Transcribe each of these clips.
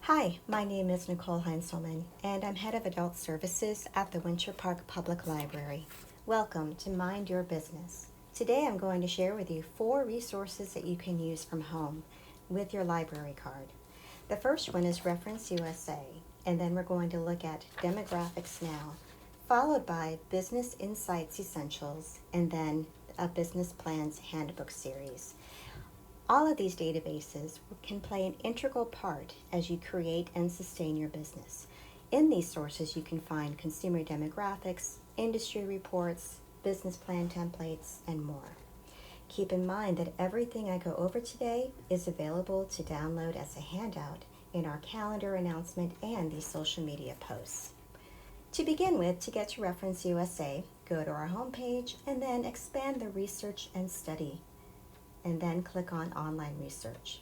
Hi, my name is Nicole Heinzelman, and I'm Head of Adult Services at the Winter Park Public Library. Welcome to Mind Your Business. Today I'm going to share with you 4 resources that you can use from home with your library card. The first one is Reference USA, and then we're going to look at Demographics Now, followed by Business Insights Essentials, and then a Business Plans Handbook series. All of these databases can play an integral part as you create and sustain your business. In these sources, you can find consumer demographics, industry reports, business plan templates, and more. Keep in mind that everything I go over today is available to download as a handout in our calendar announcement and these social media posts. To begin with, to get to Reference USA, go to our homepage and then expand the Research and Study, and then click on Online Research.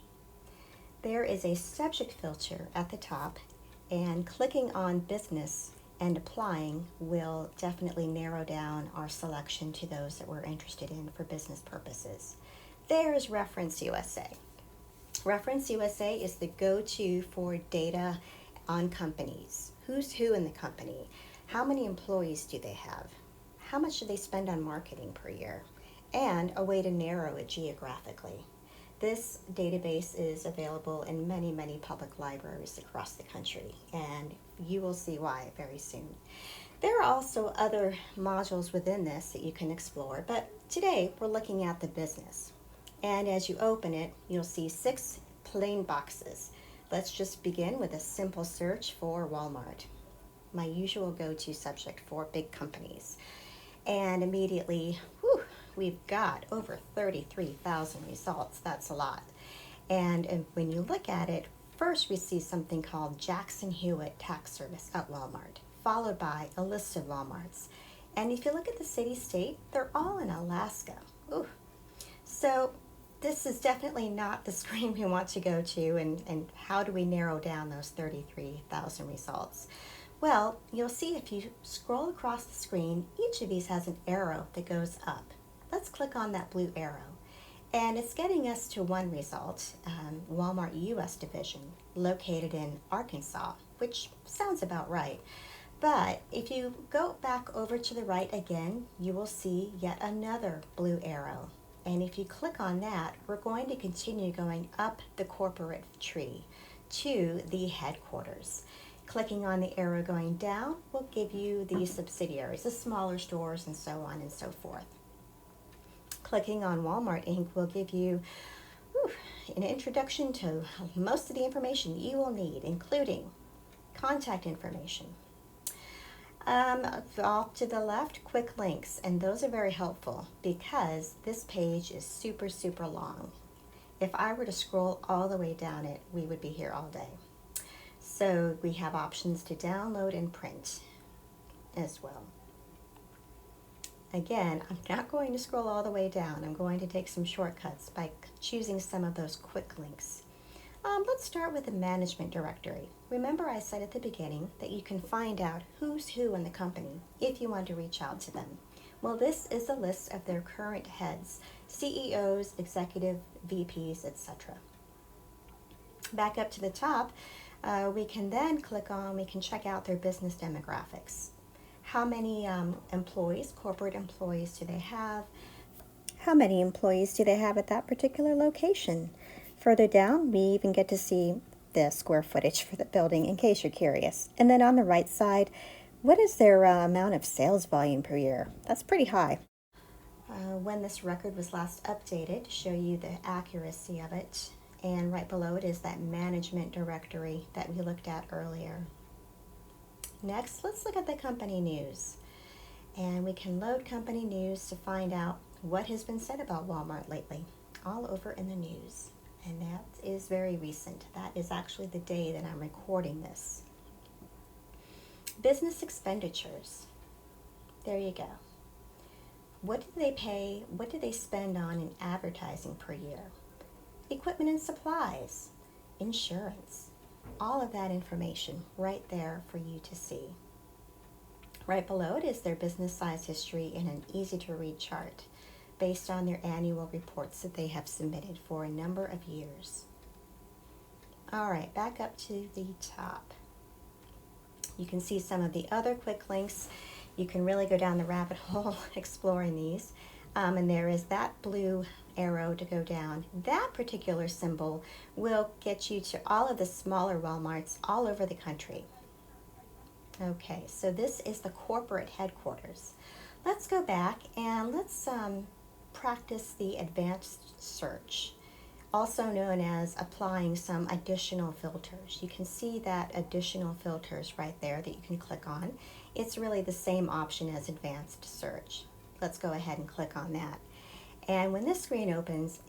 There is a subject filter at the top, and clicking on Business and Applying will definitely narrow down our selection to those that we're interested in for business purposes. There is Reference USA. Reference USA is the go-to for data on companies. Who's who in the company? How many employees do they have? How much do they spend on marketing per year? And a way to narrow it geographically. This database is available in many public libraries across the country, and you will see why very soon. There are also other modules within this that you can explore, but today we're looking at the business. And as you open it, you'll see 6 plain boxes. Let's just begin with a simple search for Walmart, my usual go-to subject for big companies. And immediately, we've got over 33,000 results. That's a lot. And when you look at it, first we see something called Jackson Hewitt Tax Service at Walmart, followed by a list of Walmarts. And if you look at the city-state, they're all in Alaska. Ooh. So this is definitely not the screen we want to go to, and how do we narrow down those 33,000 results? Well, you'll see if you scroll across the screen, each of these has an arrow that goes up. Let's click on that blue arrow, and it's getting us to one result, Walmart US division, located in Arkansas, which sounds about right. But if you go back over to the right again, you will see yet another blue arrow. And if you click on that, we're going to continue going up the corporate tree to the headquarters. Clicking on the arrow going down will give you the subsidiaries, the smaller stores, and so on and so forth. Clicking on Walmart Inc. will give you an introduction to most of the information you will need, including contact information. Off to the left, quick links, and those are very helpful because this page is super long. If I were to scroll all the way down it, we would be here all day. So we have options to download and print as well. Again, I'm not going to scroll all the way down. I'm going to take some shortcuts by choosing some of those quick links. Let's start with the management directory. Remember I said at the beginning that you can find out who's who in the company if you want to reach out to them. Well, this is a list of their current heads, CEOs, executive VPs, etc. Back up to the top, we can then we can check out their business demographics. How many employees, corporate employees, do they have? How many employees do they have at that particular location? Further down, we even get to see the square footage for the building in case you're curious. And then on the right side, what is their amount of sales volume per year? That's pretty high. When this record was last updated, to show you the accuracy of it, and right below it is that management directory that we looked at earlier. Next, let's look at the company news. And we can load company news to find out what has been said about Walmart lately, all over in the news. And that is very recent. That is actually the day that I'm recording this. Business expenditures. There you go. What do they pay? What do they spend on in advertising per year? Equipment and supplies, insurance. All of that information right there for you to see. Right below it is their business size history in an easy to read chart based on their annual reports that they have submitted for a number of years. All right, back up to the top. You can see some of the other quick links. You can really go down the rabbit hole exploring these. And there is that blue arrow to go down. That particular symbol will get you to all of the smaller Walmarts all over the country. Okay, so this is the corporate headquarters. Let's go back and let's practice the advanced search, also known as applying some additional filters. You can see that additional filters right there that you can click on. It's really the same option as advanced search. Let's go ahead and click on that. And when this screen opens,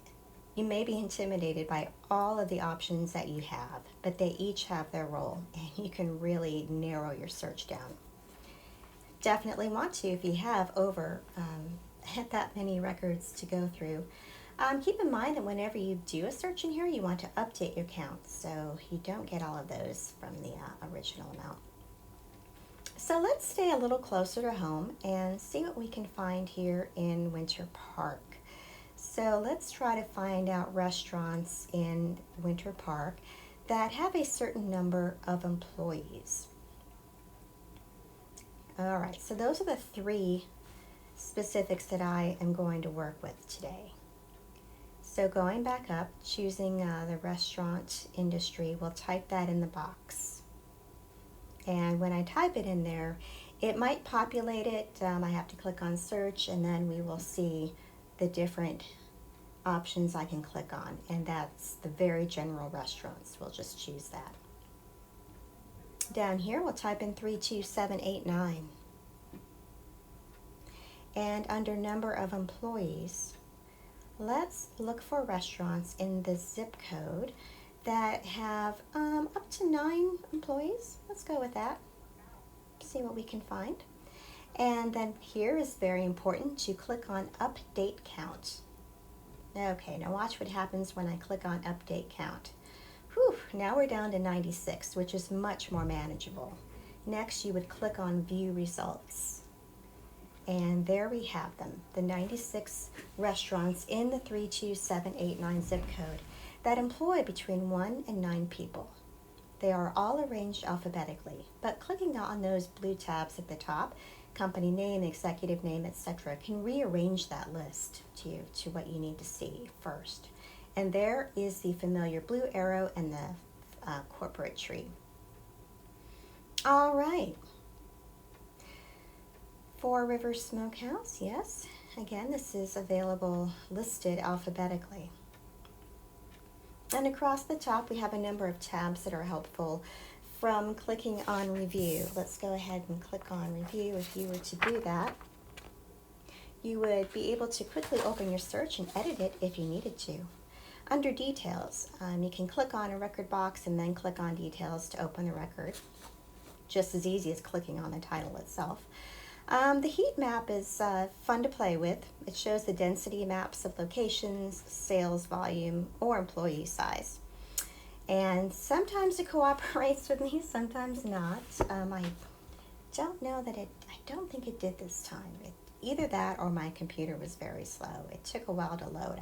you may be intimidated by all of the options that you have, but they each have their role, and you can really narrow your search down. Definitely want to if you have over that many records to go through. Keep in mind that whenever you do a search in here, you want to update your count so you don't get all of those from the original amount. So let's stay a little closer to home and see what we can find here in Winter Park. So let's try to find out restaurants in Winter Park that have a certain number of employees. All right, so those are the three specifics that I am going to work with today. So going back up, choosing the restaurant industry, we'll type that in the box. And when I type it in there, it might populate it. I have to click on search, and then we will see the different options I can click on. And that's the very general restaurants. We'll just choose that. Down here, we'll type in 32789. And under number of employees, let's look for restaurants in the zip code that have up to 9 employees. Let's go with that. See what we can find. And then here is very important to click on update count. Okay, now watch what happens when I click on update count. Whew, now we're down to 96, which is much more manageable. Next, you would click on view results. And there we have them, the 96 restaurants in the 32789 zip code that employ between 1 and 9 people. They are all arranged alphabetically, but clicking on those blue tabs at the top, company name, executive name, etc., can rearrange that list to what you need to see first. And there is the familiar blue arrow and the corporate tree. All right. Four Rivers Smokehouse, yes. Again, this is available listed alphabetically. And across the top, we have a number of tabs that are helpful from clicking on review. Let's go ahead and click on review. If you were to do that, you would be able to quickly open your search and edit it if you needed to. Under details, you can click on a record box and then click on details to open the record. Just as easy as clicking on the title itself. The heat map is fun to play with. It shows the density maps of locations, sales volume, or employee size. And sometimes it cooperates with me, sometimes not. I don't know that I don't think it did this time. Either that or my computer was very slow. It took a while to load.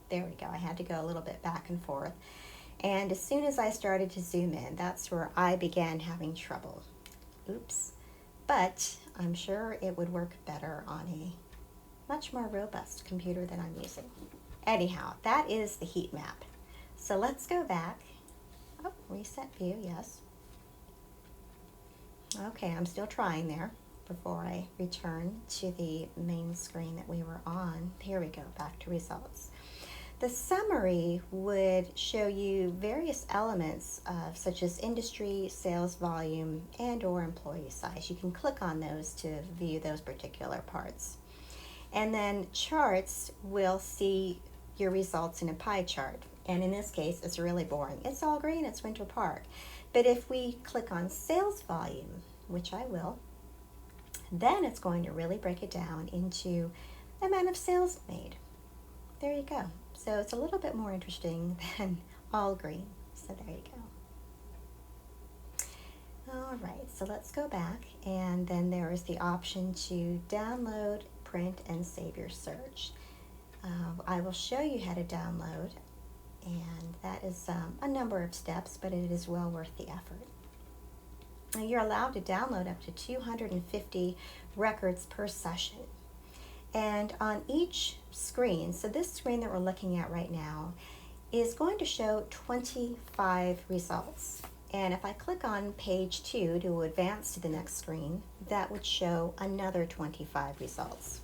There we go. I had to go a little bit back and forth. And as soon as I started to zoom in, that's where I began having trouble. Oops. But I'm sure it would work better on a much more robust computer than I'm using. Anyhow, that is the heat map. So let's go back. Oh, reset view, yes. Okay, I'm still trying there before I return to the main screen that we were on. Here we go, back to results. The summary would show you various elements such as industry, sales volume, and or employee size. You can click on those to view those particular parts. And then charts will see your results in a pie chart. And in this case, it's really boring. It's all green, it's Winter Park. But if we click on sales volume, which I will, then it's going to really break it down into the amount of sales made. There you go. So it's a little bit more interesting than all green. So there you go. All right, so let's go back, and then there is the option to download, print, and save your search. I will show you how to download, And that is a number of steps, but it is well worth the effort. Now, you're allowed to download up to 250 records per session. And on each screen, so this screen that we're looking at right now is going to show 25 results. And if I click on page 2 to advance to the next screen, that would show another 25 results.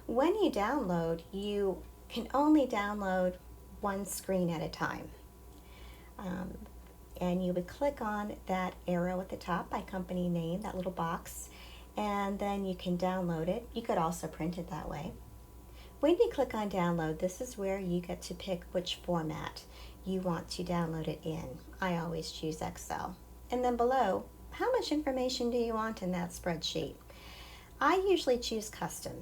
When you download, you can only download one screen at a time. And you would click on that arrow at the top by company name, that little box, and then you can download it. You could also print it that way. When you click on download, this is where you get to pick which format you want to download it in. I always choose Excel. And then below, how much information do you want in that spreadsheet? I usually choose custom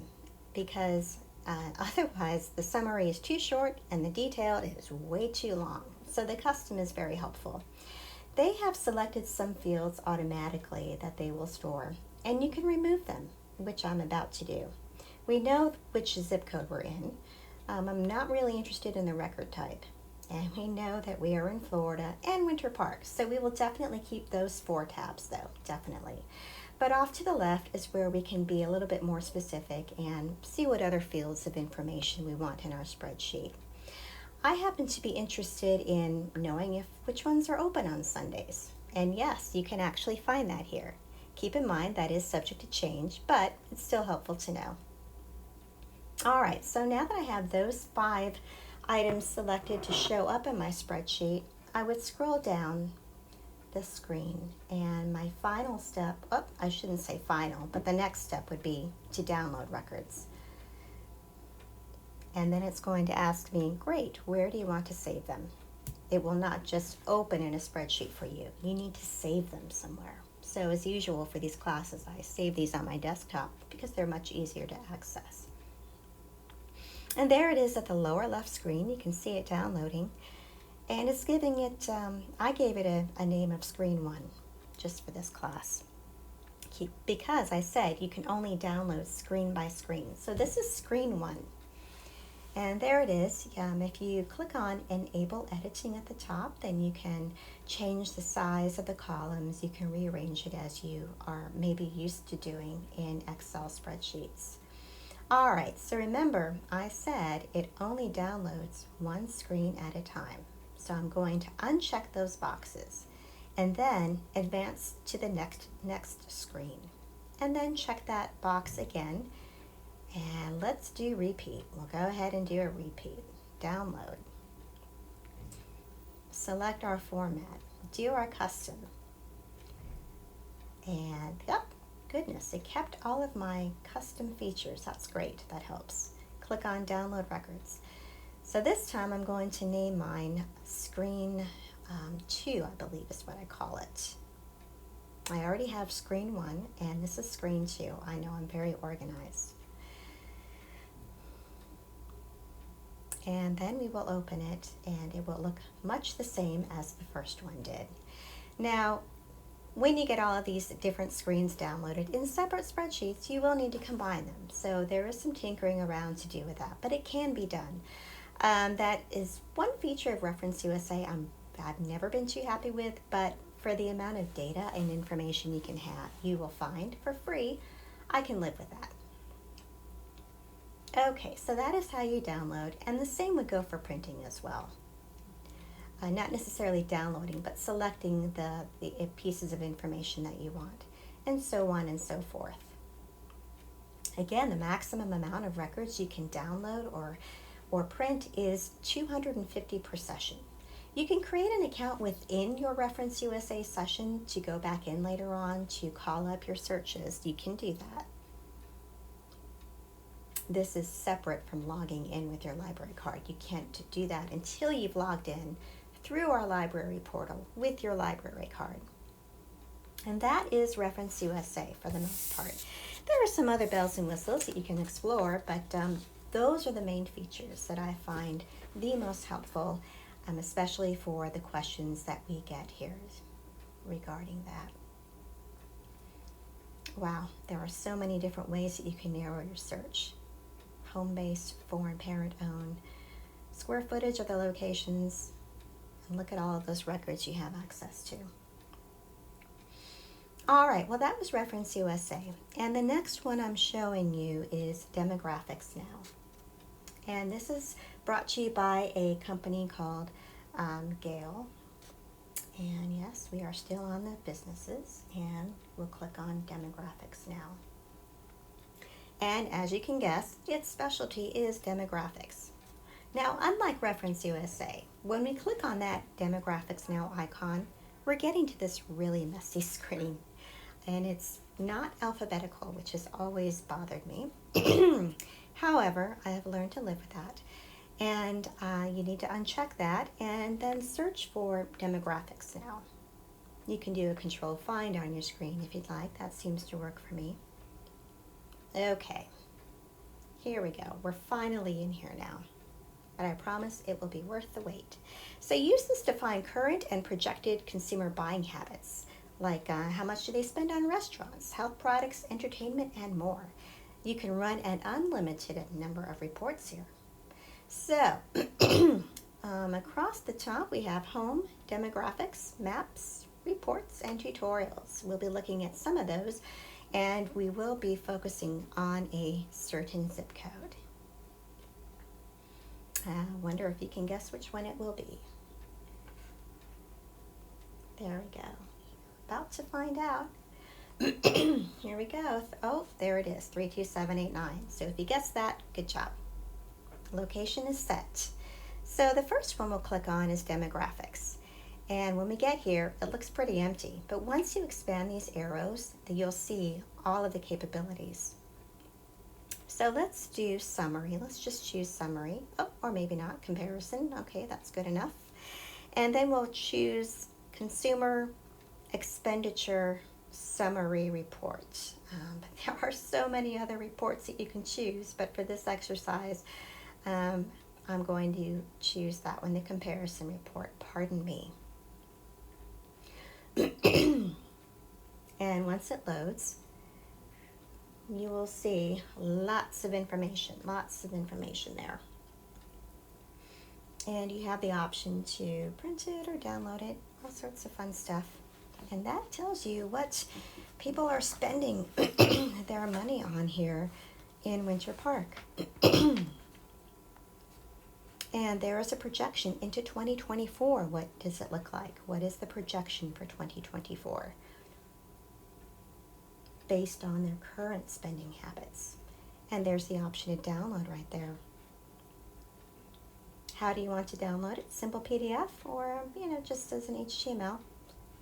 because otherwise the summary is too short and the detailed is way too long. So the custom is very helpful. They have selected some fields automatically that they will store, and you can remove them, which I'm about to do. We know which zip code we're in. I'm not really interested in the record type. And we know that we are in Florida and Winter Park, so we will definitely keep those 4 tabs though, definitely. But off to the left is where we can be a little bit more specific and see what other fields of information we want in our spreadsheet. I happen to be interested in knowing which ones are open on Sundays. And yes, you can actually find that here. Keep in mind that is subject to change, but it's still helpful to know. All right, so now that I have those 5 items selected to show up in my spreadsheet, I would scroll down the screen, and my final step, I shouldn't say final, but the next step would be to download records. And then it's going to ask me, great, where do you want to save them? It will not just open in a spreadsheet for you. You need to save them somewhere. So as usual for these classes, I save these on my desktop because they're much easier to access. And there it is at the lower left screen. You can see it downloading. And it's giving it, I gave it a name of Screen 1 just for this class. Because I said you can only download screen by screen. So this is Screen 1. And there it is. If you click on Enable Editing at the top, then you can change the size of the columns. You can rearrange it as you are maybe used to doing in Excel spreadsheets. All right, so remember, I said it only downloads one screen at a time. So I'm going to uncheck those boxes and then advance to the next screen. And then check that box again. And let's do repeat. We'll go ahead and do a repeat. Download. Select our format. Do our custom. And goodness, it kept all of my custom features. That's great. That helps. Click on Download Records. So this time I'm going to name mine Screen 2, I believe is what I call it. I already have Screen 1, and this is Screen 2. I know I'm very organized. And then we will open it, and it will look much the same as the first one did. Now, when you get all of these different screens downloaded in separate spreadsheets, you will need to combine them. So there is some tinkering around to do with that, but it can be done. That is one feature of Reference USA I've never been too happy with, but for the amount of data and information you will find for free, I can live with that. Okay, so that is how you download, and the same would go for printing as well. Not necessarily downloading, but selecting the pieces of information that you want, and so on and so forth. Again, the maximum amount of records you can download or print is 250 per session. You can create an account within your Reference USA session to go back in later on to call up your searches. You can do that. This is separate from logging in with your library card. You can't do that until you've logged in through our library portal with your library card. And that is Reference USA for the most part. There are some other bells and whistles that you can explore, but those are the main features that I find the most helpful, especially for the questions that we get here regarding that. Wow, there are so many different ways that you can narrow your search. Home-based, foreign parent-owned, square footage of the locations, And look at all of those records you have access to. All right, well, that was Reference USA. And the next one I'm showing you is Demographics Now. And this is brought to you by a company called Gale. And yes, we are still on the businesses, and we'll click on Demographics Now. And as you can guess, its specialty is demographics. Now, unlike Reference USA, when we click on that Demographics Now icon, we're getting to this really messy screen. And it's not alphabetical, which has always bothered me. However, I have learned to live with that. And you need to uncheck that and then search for Demographics Now. You can do a control find on your screen if you'd like. That seems to work for me. Okay, here we go. We're finally in here now. But I promise it will be worth the wait. So use this to find current and projected consumer buying habits, like how much do they spend on restaurants, health products, entertainment, and more. You can run an unlimited number of reports here. So, across the top we have home, demographics, maps, reports, and tutorials. We'll be looking at some of those, and we will be focusing on a certain zip code. I wonder if you can guess which one it will be. There we go. About to find out. Here we go. Oh, there it is, 32789. So if you guessed that, good job. Location is set. So the first one we'll click on is demographics. And when we get here, it looks pretty empty. But once you expand these arrows, you'll see all of the capabilities. So let's do summary. Let's just choose summary. Oh, or maybe not, comparison. Okay, that's good enough. And then we'll choose consumer expenditure summary report. But there are so many other reports that you can choose, but for this exercise, I'm going to choose that one, the comparison report. Pardon me. And once it loads, you will see lots of information there. And you have the option to print it or download it, all sorts of fun stuff. And that tells you what people are spending their money on here in Winter Park. And there is a projection into 2024. What does it look like? What is the projection for 2024? Based on their current spending habits. And there's the option to download right there. How do you want to download it? Simple PDF or, just as an HTML.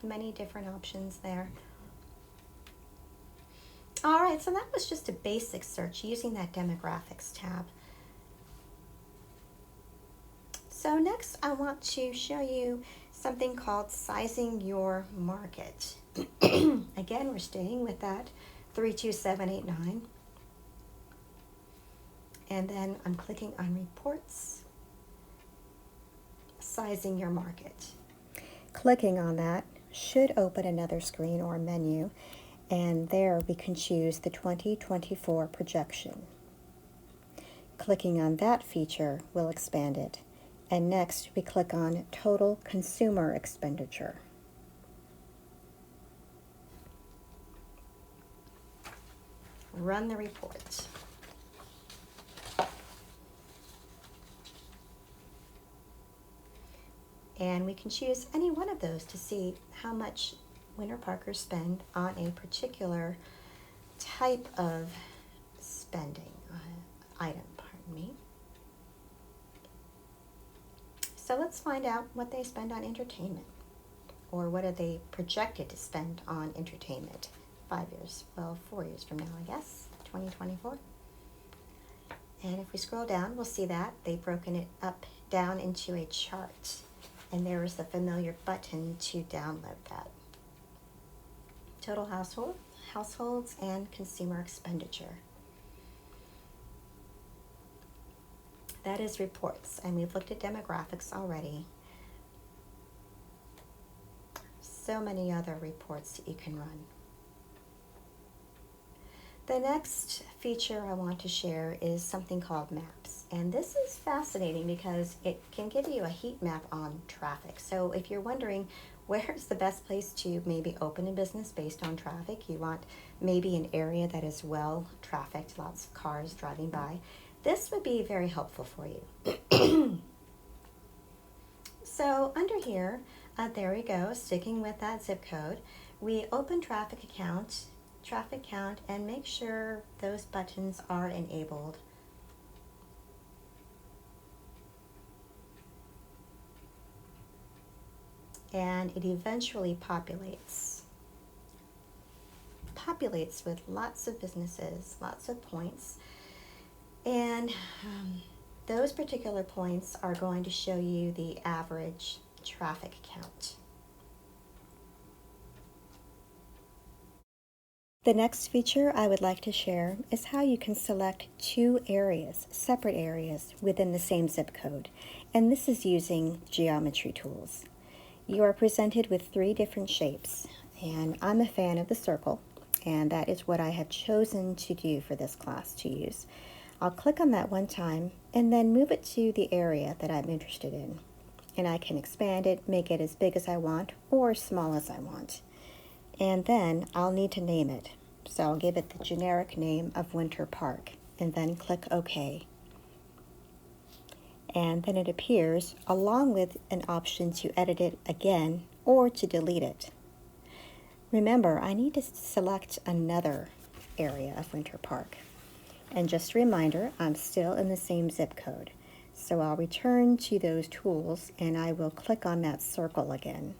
Many different options there. All right, so that was just a basic search using that demographics tab. So next I want to show you something called sizing your market. Again, we're staying with that 32789. And then I'm clicking on reports, sizing your market. Clicking on that should open another screen or menu, and there we can choose the 2024 projection. Clicking on that feature will expand it. And next we click on total consumer expenditure. Run the report. And we can choose any one of those to see how much Winter Parkers spend on a particular type of spending item, pardon me. So let's find out what they spend on entertainment, or what are they projected to spend on entertainment 5 years, well, 4 years from now, I guess, 2024. And if we scroll down, we'll see that they've broken it up down into a chart. And there is the familiar button to download that. Total households and consumer expenditure. That is reports, and we've looked at demographics already. So many other reports that you can run. The next feature I want to share is something called maps. And this is fascinating because it can give you a heat map on traffic. So if you're wondering where's the best place to maybe open a business based on traffic, you want maybe an area that is well trafficked, lots of cars driving by, this would be very helpful for you. So under here, there we go, sticking with that zip code, we open traffic count, and make sure those buttons are enabled. And it eventually populates with lots of businesses, lots of points. And those particular points are going to show you the average traffic count. The next feature I would like to share is how you can select two areas, separate areas, within the same zip code. And this is using geometry tools. You are presented with three different shapes, and I'm a fan of the circle, and that is what I have chosen to do for this class to use. I'll click on that one time and then move it to the area that I'm interested in. And I can expand it, make it as big as I want or small as I want. And then I'll need to name it. So I'll give it the generic name of Winter Park and then click OK. And then it appears along with an option to edit it again or to delete it. Remember, I need to select another area of Winter Park. And just a reminder, I'm still in the same zip code. So I'll return to those tools and I will click on that circle again.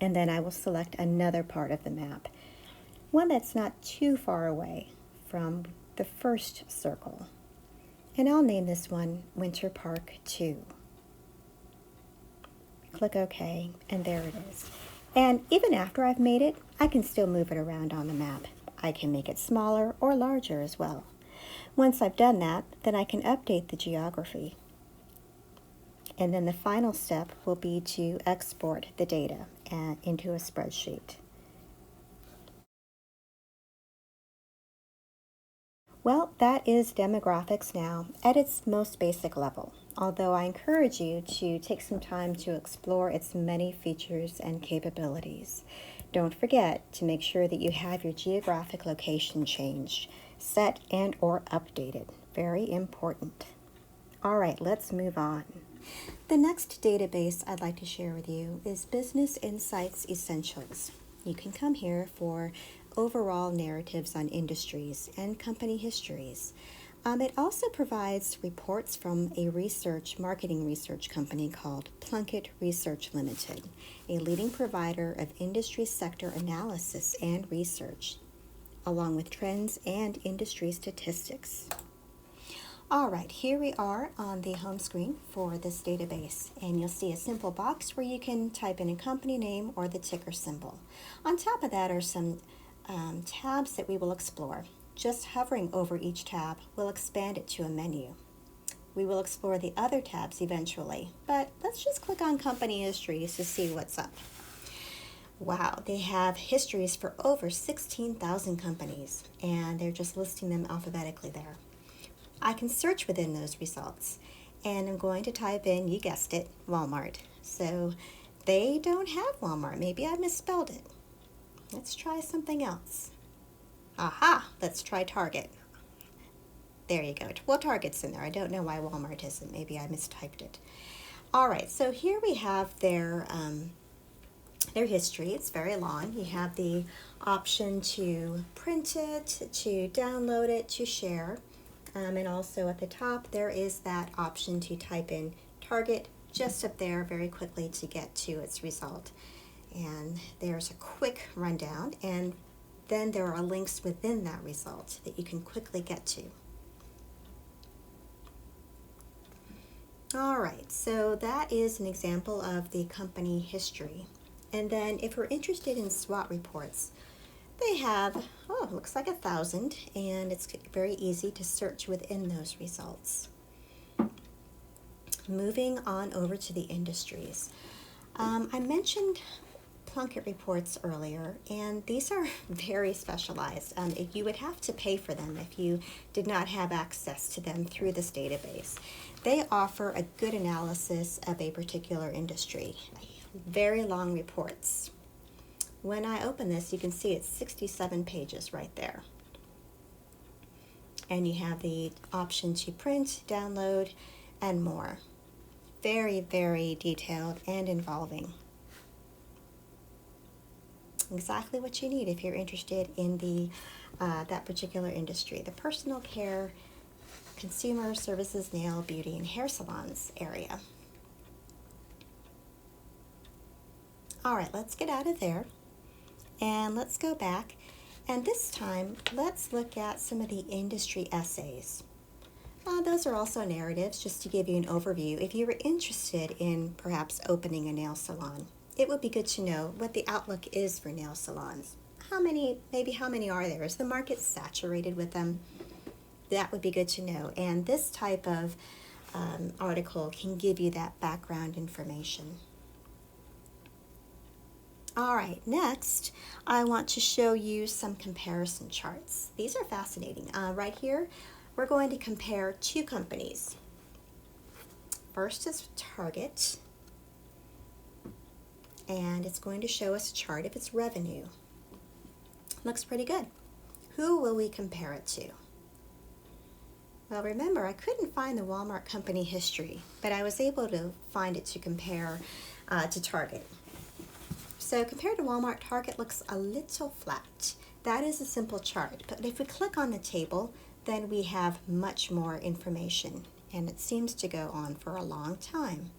And then I will select another part of the map, one that's not too far away from the first circle. And I'll name this one Winter Park 2. Click OK, and there it is. And even after I've made it, I can still move it around on the map. I can make it smaller or larger as well. Once I've done that, then I can update the geography. And then the final step will be to export the data into a spreadsheet. Well, that is demographics now at its most basic level, although I encourage you to take some time to explore its many features and capabilities. Don't forget to make sure that you have your geographic location changed, set and or updated. Very important. All right, let's move on. The next database I'd like to share with you is Business Insights Essentials. You can come here for overall narratives on industries and company histories. It also provides reports from a marketing research company called Plunkett Research Limited, a leading provider of industry sector analysis and research, along with trends and industry statistics. All right, here we are on the home screen for this database, and you'll see a simple box where you can type in a company name or the ticker symbol. On top of that are some tabs that we will explore. Just hovering over each tab will expand it to a menu. We will explore the other tabs eventually, but let's just click on company histories to see what's up. Wow, they have histories for over 16,000 companies, and they're just listing them alphabetically there. I can search within those results, and I'm going to type in, you guessed it, Walmart. So they don't have Walmart. Maybe I misspelled it. Let's try something else. Aha, let's try Target. There you go. Well, Target's in there. I don't know why Walmart isn't. Maybe I mistyped it. All right, so here we have their history. It's very long. You have the option to print it, to download it, to share. And also at the top, there is that option to type in Target just up there very quickly to get to its result. And there's a quick rundown, and then there are links within that result that you can quickly get to. All right, so that is an example of the company history. And then if we're interested in SWOT reports, they have, it looks like 1,000, and it's very easy to search within those results. Moving on over to the industries. I mentioned Plunkett reports earlier, and these are very specialized. You would have to pay for them if you did not have access to them through this database. They offer a good analysis of a particular industry. Very long reports. When I open this, you can see it's 67 pages right there. And you have the option to print, download, and more. Very, very detailed and involving. Exactly what you need if you're interested in that particular industry, the personal care, consumer services, nail, beauty, and hair salons area. All right, let's get out of there and let's go back. And this time, let's look at some of the industry essays. Those are also narratives, just to give you an overview. If you were interested in perhaps opening a nail salon, it would be good to know what the outlook is for nail salons. How many are there? Is the market saturated with them? That would be good to know. And this type of article can give you that background information. All right, next, I want to show you some comparison charts. These are fascinating. Right here, we're going to compare two companies. First is Target, and it's going to show us a chart of its revenue. Looks pretty good. Who will we compare it to? Well, remember, I couldn't find the Walmart company history, but I was able to find it to compare to Target. So compared to Walmart, Target looks a little flat. That is a simple chart, but if we click on the table, then we have much more information, and it seems to go on for a long time.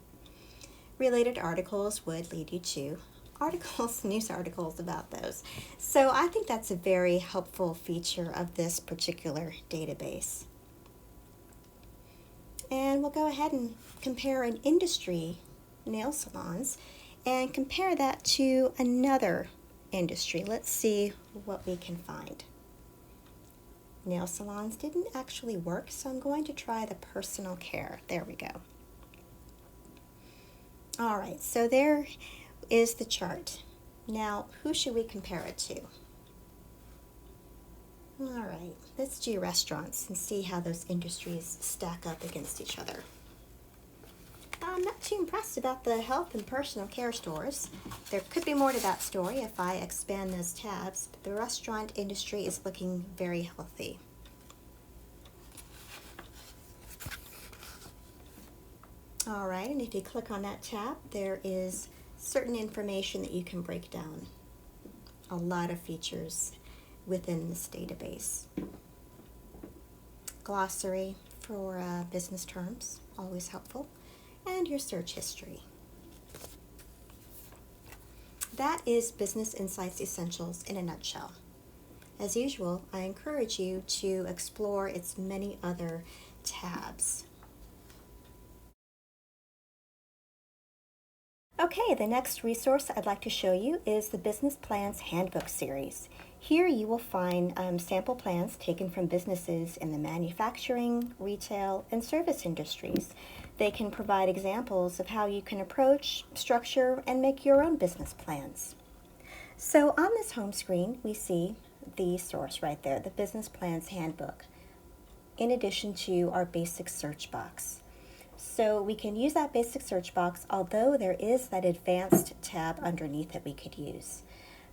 Related articles would lead you to news articles about those. So I think that's a very helpful feature of this particular database. And we'll go ahead and compare an industry, nail salons, and compare that to another industry. Let's see what we can find. Nail salons didn't actually work, so I'm going to try the personal care. There we go. All right, so there is the chart. Now, who should we compare it to? All right, let's do restaurants and see how those industries stack up against each other. I'm not too impressed about the health and personal care stores. There could be more to that story if I expand those tabs, but the restaurant industry is looking very healthy. All right, and if you click on that tab, there is certain information that you can break down. A lot of features within this database. Glossary for business terms, always helpful. And your search history. That is Business Insights Essentials in a nutshell. As usual, I encourage you to explore its many other tabs. Okay, the next resource I'd like to show you is the Business Plans Handbook series. Here you will find sample plans taken from businesses in the manufacturing, retail, and service industries. They can provide examples of how you can approach, structure, and make your own business plans. So on this home screen, we see the source right there, the Business Plans Handbook, in addition to our basic search box. So we can use that basic search box, although there is that advanced tab underneath that we could use.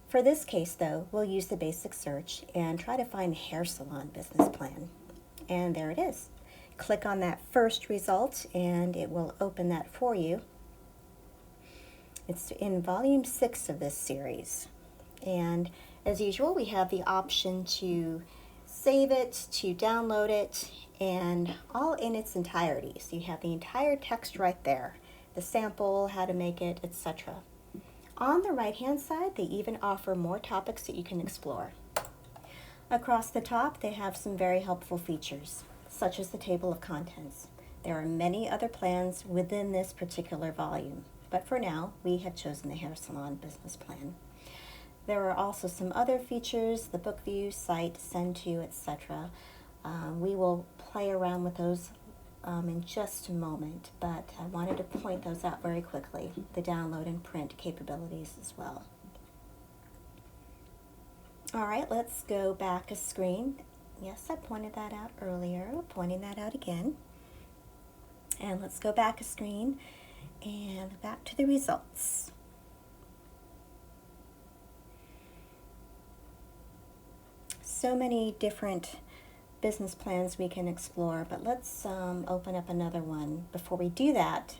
For this case, though, we'll use the basic search and try to find a hair salon business plan. And there it is. Click on that first result and it will open that for you. It's in volume 6 of this series. And as usual, we have the option to save it, to download it, and all in its entirety. So you have the entire text right there, the sample, how to make it, etc. On the right-hand side, they even offer more topics that you can explore. Across the top, they have some very helpful features, such as the table of contents. There are many other plans within this particular volume, but for now, we have chosen the hair salon business plan. There are also some other features, the book view, site, send to, etc. We will play around with those in just a moment, but I wanted to point those out very quickly, the download and print capabilities as well. All right, let's go back a screen. Yes, I pointed that out earlier. Pointing that out again. And let's go back a screen and back to the results. So many different business plans we can explore, but let's open up another one. Before we do that,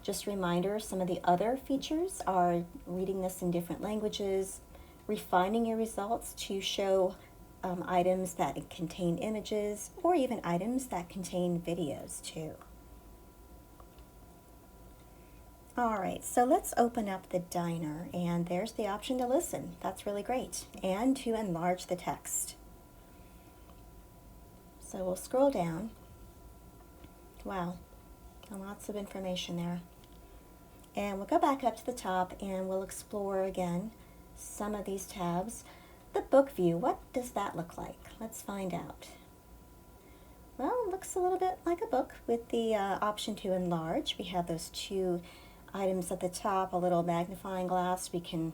just a reminder, some of the other features are reading this in different languages, refining your results to show items that contain images, or even items that contain videos too. All right, so let's open up the diner, and there's the option to listen. That's really great. And to enlarge the text. So we'll scroll down. Wow, lots of information there. And we'll go back up to the top and we'll explore again some of these tabs. The book view, what does that look like? Let's find out. Well, it looks a little bit like a book with the option to enlarge. We have those two items at the top, a little magnifying glass. We can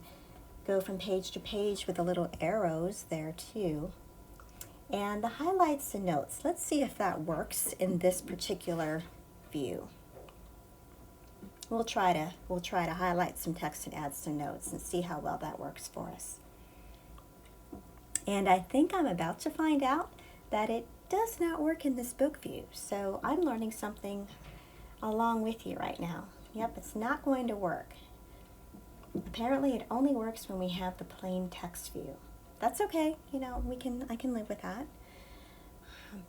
go from page to page with the little arrows there too. And the highlights and notes. Let's see if that works in this particular view. We'll try to highlight some text and add some notes and see how well that works for us. And I think I'm about to find out that it does not work in this book view. So I'm learning something along with you right now. Yep, it's not going to work. Apparently it only works when we have the plain text view. That's okay, you know, I can live with that.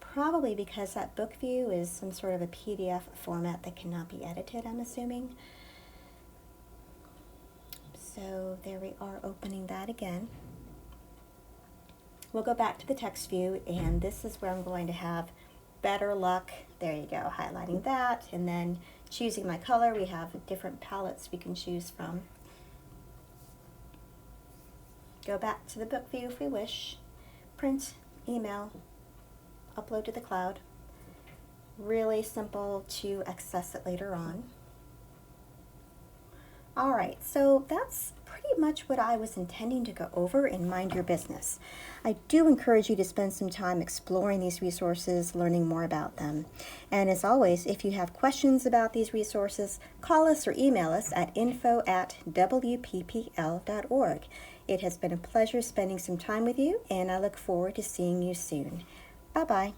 Probably because that book view is some sort of a PDF format that cannot be edited, I'm assuming. So there we are, opening that again. We'll go back to the text view, and this is where I'm going to have better luck. There you go, highlighting that, and then choosing my color. We have different palettes we can choose from. Go back to the book view if we wish. Print, email, upload to the cloud. Really simple to access it later on. All right, so that's pretty much what I was intending to go over in Mind Your Business. I do encourage you to spend some time exploring these resources, learning more about them. And as always, if you have questions about these resources, call us or email us at info@wppl.org. It has been a pleasure spending some time with you, and I look forward to seeing you soon. Bye-bye.